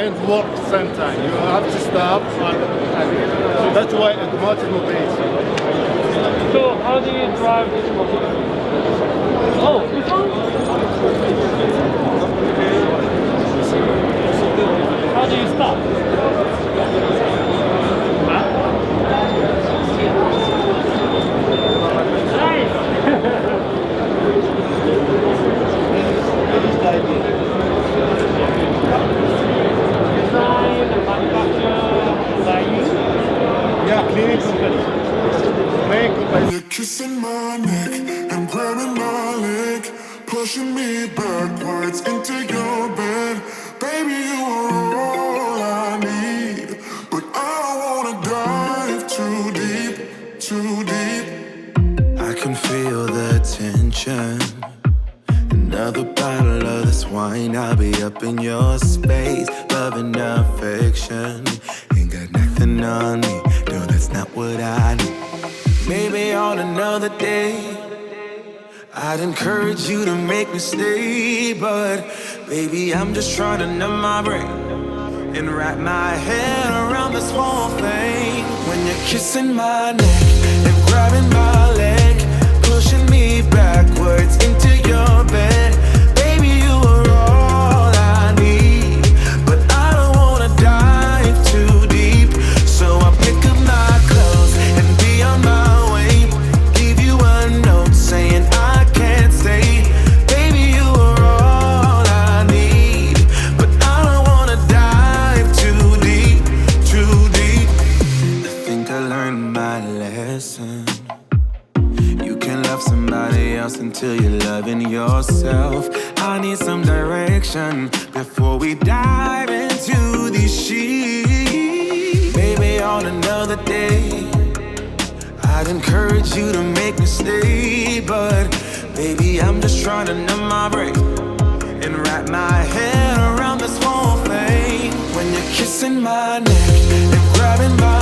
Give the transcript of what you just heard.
and work at the same time. You have to stop, and that's why automatic mobility. So how do you drive this mobility? Oh, this one? How do you stop? Design and manufacture by you? Yeah, cleaning company. Main company. You're kissing my neck and grabbing my leg, pushing me backwards into your bed. Baby, you are all I need, but I don't wanna dive too deep, too deep. I can feel the tension. Another bottle of this wine, I'll be up in your space, loving affection. Ain't got nothing on me, no, that's not what I need. Maybe on another day, I'd encourage you to make me stay, but baby, I'm just trying to numb my brain and wrap my head around this whole thing. When you're kissing my neck and grabbing my leg, pushing me backwards into your bed. Baby, you are all I need, but I don't wanna dive too deep. So I pick up my clothes and be on my way. Leave you a note saying I can't stay. Baby, you are all I need, but I don't wanna dive too deep, too deep. I think I learned my lesson. You can love somebody else until you're loving yourself. I need some direction before we dive into these sheets. Maybe on another day, I'd encourage you to make me stay, but baby, I'm just trying to numb my brain and wrap my head around this whole thing. When you're kissing my neck and grabbing my